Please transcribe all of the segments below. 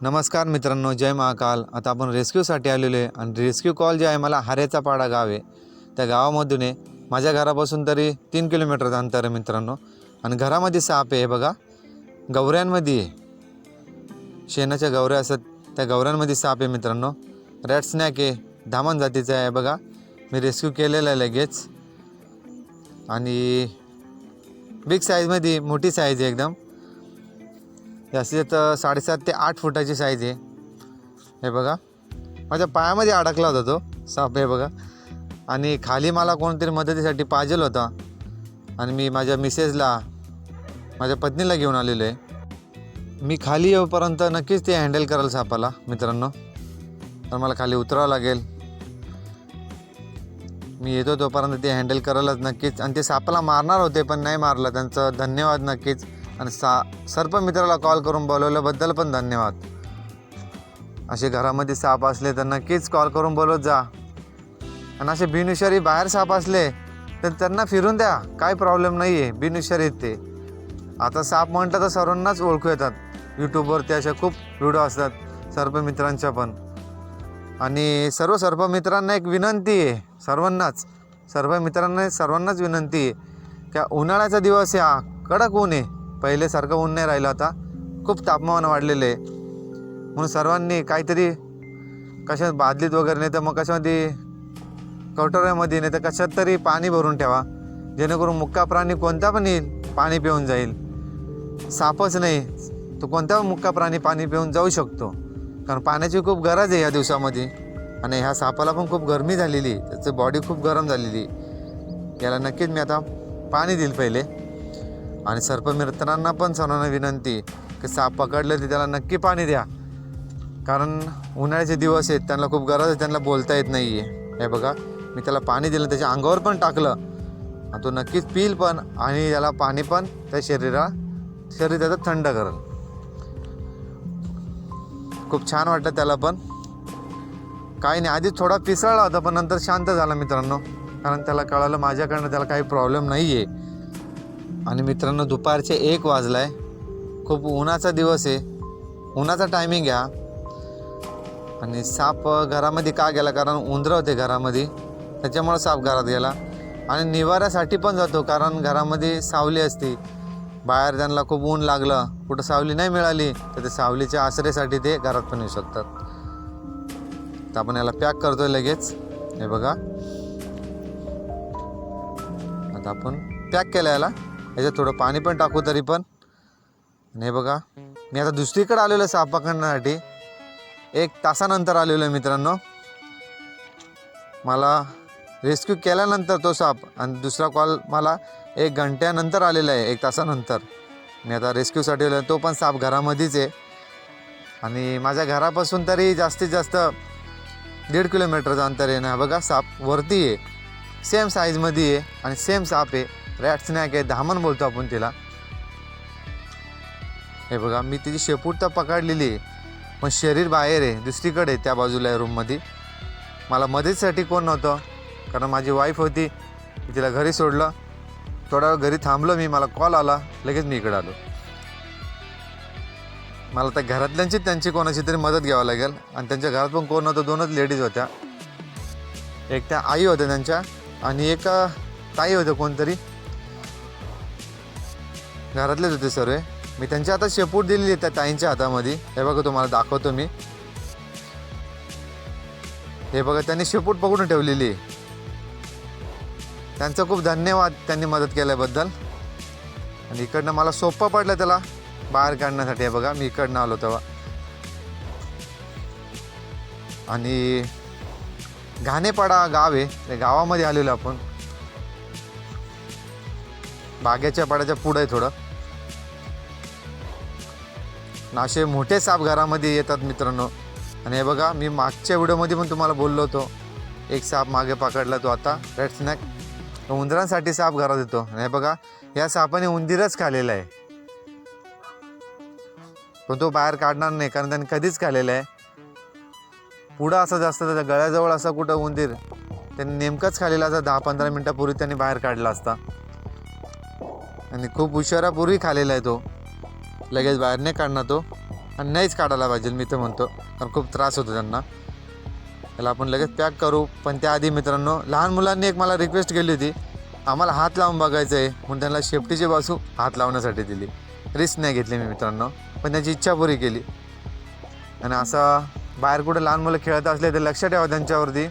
नमस्कार मित्रांनो, जय महाकाल. आता आपण रेस्क्यूसाठी आलेलो आहे आणि रेस्क्यू कॉल जे आहे मला हारेचा पाडा गाव आहे. त्या गावामधून आहे. माझ्या घरापासून तरी 3 किलोमीटरचं अंतर आहे मित्रांनो. आणि घरामध्ये साप आहे बघा, गवऱ्यांमध्ये आहे. शेणाच्या गवऱ्या असतात त्या गवऱ्यांमध्ये साप आहे मित्रांनो. रॅट स्नॅक आहे, धामण जातीचा आहे बघा. मी रेस्क्यू केलेला आहे लगेच. आणि बिग साईजमध्ये, मोठी साईज आहे एकदम. जास्तीत 7.5 ते 8 फुटाची साईज आहे. हे बघा, माझ्या पायामध्ये अडकला होता तो साप आहे बघा. आणि खाली मला कोणतरी मदतीसाठी पाहिजे होता आणि मी माझ्या मिसेसला, माझ्या पत्नीला घेऊन आलेलो आहे. मी खाली येऊपर्यंत नक्कीच ते हँडल कराल सापाला मित्रांनो. तर मला खाली उतरावं लागेल. मी येतो तोपर्यंत ते हँडल करायलाच नक्कीच. आणि ते सापाला मारणार होते पण नाही मारलं, त्यांचं धन्यवाद नक्कीच. आणि सर्प मित्राला कॉल करून बोलवल्याबद्दल पण धन्यवाद. असे घरामध्ये साप असले तर नक्कीच कॉल करून बोलवत जा. आणि असे बिनविषारी बाहेर साप असले तर त्यांना फिरून द्या, काही प्रॉब्लेम नाही आहे. बिनविषारी ते आता साप म्हटलं तर सर्वांनाच ओळखू येतात. यूट्यूबवरती अशा खूप व्हिडिओ असतात सर्प मित्रांच्या पण. आणि सर्व सर्प मित्रांना एक विनंती आहे, सर्वांनाच विनंती आहे की उन्हाळ्याचा दिवस आहे, कडक ऊन आहे. पहिलेसारखं ऊन नाही राहिलं, आता खूप तापमान वाढलेलं आहे. म्हणून सर्वांनी काहीतरी कशात बादलीत वगैरे नाही तर मग कशामध्ये कटोऱ्यामध्ये नाही तर कशात तरी पाणी भरून ठेवा, जेणेकरून मुक्का प्राणी कोणता पण येईल पाणी पिऊन जाईल. सापच नाही तो कोणता पण मुक्का प्राणी पाणी पिऊन जाऊ शकतो. कारण पाण्याची खूप गरज आहे या दिवसामध्ये. आणि ह्या सापाला पण खूप गरमी झालेली, त्याची बॉडी खूप गरम झालेली. याला नक्कीच मी आता पाणी देईल पहिले. आणि सर्प मित्रांना पण सर्वांना विनंती की साप पकडलं तर त्याला नक्की पाणी द्या. कारण उन्हाळ्याचे दिवस आहेत, त्यांना खूप गरज आहे, त्यांना बोलता येत नाही आहे. हे बघा, मी त्याला पाणी दिलं, त्याच्या अंगावर पण टाकलं आणि तो नक्कीच पिईल पण. आणि त्याला पाणी पण त्या शरीर त्याचं थंड करेल. खूप छान वाटतं त्याला पण. काही नाही, आधी थोडा पिसळला होता पण नंतर शांत झाला मित्रांनो. कारण त्याला कळालं माझ्याकडनं त्याला काही प्रॉब्लेम नाही आहे. आणि मित्रांनो, दुपारचे 1 वाजला आहे. खूप उन्हाचा दिवस आहे, उन्हाचा टायमिंग आहे. आणि साप घरामध्ये का गेला, कारण उंदरं होते घरामध्ये, त्याच्यामुळं साप घरात गेला. आणि निवाऱ्यासाठी पण जातो, कारण घरामध्ये सावली असते. बाहेर त्यांना खूप ऊन लागलं, कुठं सावली नाही मिळाली तर ते सावलीच्या आश्रयासाठी ते घरात पण येऊ शकतात. तर आपण याला पॅक करतोय लगेच. हे बघा, आता आपण पॅक केलं याला. याच्यात थोडं पाणी पण टाकू तरी पण. आणि हे बघा, मी आता दुसरीकडे आलेलो आहे साप पकडण्यासाठी. 1 तासानंतर आलेलो आहे मित्रांनो. मला रेस्क्यू केल्यानंतर तो साप, आणि दुसरा कॉल मला 1 घंट्यानंतर आलेला आहे, 1 तासानंतर. मी आता रेस्क्यूसाठी आलो. तो पण साप घरामध्येच आहे. आणि माझ्या घरापासून तरी जास्तीत जास्त 1.5 किलोमीटरचं अंतर आहे ना. बघा, साप वरती आहे, सेम साईजमध्ये आहे आणि सेम साप आहे. रॅट स्नॅक आहे, धामण बोलतो आपण तिला. हे बघा, मी तिची शेपूट तर पकडलेली आहे पण शरीर बाहेर आहे, दुसरीकडे त्या बाजूला आहे रूममध्ये. मला मदतीसाठी कोण नव्हतं, कारण माझी वाईफ होती. तिला घरी सोडलं, थोडा वेळ घरी थांबलो मी. मला कॉल आला, लगेच मी इकडे आलो. मला त्या घरातल्यांची त्यांची कोणाची तरी मदत घ्यावं लागेल. आणि त्यांच्या घरात पण कोण नव्हतं, 2च लेडीज होत्या. एक त्या आई होत्या त्यांच्या आणि एक ताई होत्या कोणतरी, घरातलेच होते सर्व. मी त्यांच्या हातात शेपूट दिलेली त्या ताईंच्या हातामध्ये. हे बघा, तुम्हाला दाखवतो मी. हे बघा, त्यांनी शेपूट पकडून ठेवलेली आहे. त्यांचं खूप धन्यवाद, त्यांनी मदत केल्याबद्दल. आणि इकडनं मला सोपं पडलं त्याला बाहेर काढण्यासाठी. हे बघा, मी इकडनं आलो तेव्हा. आणि घाणेपाडा गाव आहे, त्या गावामध्ये आलेलो आपण. बागेच्या पाड्याच्या पुढं आहे थोडं. असे मोठे साप घरामध्ये येतात मित्रांनो. आणि हे बघा, मी मागच्या व्हिडिओमध्ये पण तुम्हाला बोललो होतो, एक साप मागे पकडला तो आता, रॅट स्नॅक. उंदरांसाठी साप घरात येतो. आणि हे बघा, या सापाने उंदीरच खाल्लेला आहे पण तो बाहेर काढणार नाही, कारण त्याने कधीच खाल्लेला आहे. पुढं असं जास्त त्याच्या गळ्याजवळ असा कुठं उंदीर त्यांनी नेमकंच खाल्लेला असं 10-15 मिनटापूर्वी त्यांनी बाहेर काढला असता. आणि खूप उशिरापूर्वी खाल्लेला आहे तो, लगेच बाहेर नाही काढणार तो. आणि नाहीच काढायला पाहिजे मी तर म्हणतो, कारण खूप त्रास होतो त्यांना. त्याला आपण लगेच पॅक करू. पण त्याआधी मित्रांनो, लहान मुलांनी एक मला रिक्वेस्ट केली होती, आम्हाला हात लावून बघायचं आहे, म्हणून त्यांना शेफ्टीची बाजू हात लावण्यासाठी दिली. रिस्क नाही घेतली मी मित्रांनो, पण त्याची इच्छा पुरी केली. आणि असं बाहेर कुठे लहान मुलं खेळत असले तर लक्ष ठेवा त्यांच्यावरती.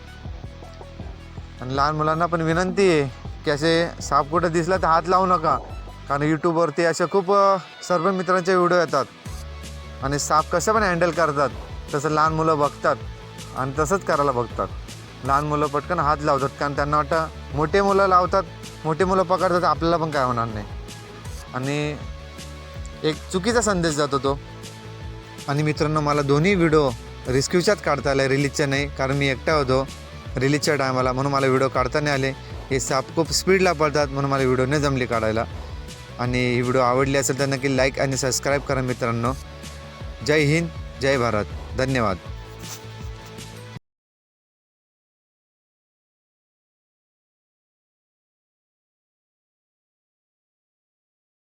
आणि लहान मुलांना पण विनंती आहे की असे साप कुठं दिसला तर हात लावू नका, कारण यूट्यूबवरती असे खूप सर्व मित्रांचे व्हिडिओ येतात आणि साप कसं पण हँडल करतात, तसं लहान मुलं बघतात आणि तसंच करायला बघतात. लहान मुलं पटकन हात लावतात, कारण त्यांना वाटतं मोठे मुलं लावतात, मोठे मुलं पकडतात, आपल्याला पण काय होणार नाही. आणि एक चुकीचा संदेश जातो तो. आणि मित्रांनो, मला दोन्ही व्हिडिओ रेस्क्यूच्याच काढता आले, रिलीजच्या नाही, कारण मी एकटा होतो रिलीजच्या टायमाला, म्हणून मला व्हिडिओ काढता नाही आले. हे साप खूप स्पीडला पळतात म्हणून मला व्हिडिओ नाही जमली काढायला. आणि ही व्हिडिओ आवडली असेल तर नक्की लाईक आणि सबस्क्राईब करा मित्रांनो. जय हिंद, जय भारत, धन्यवाद.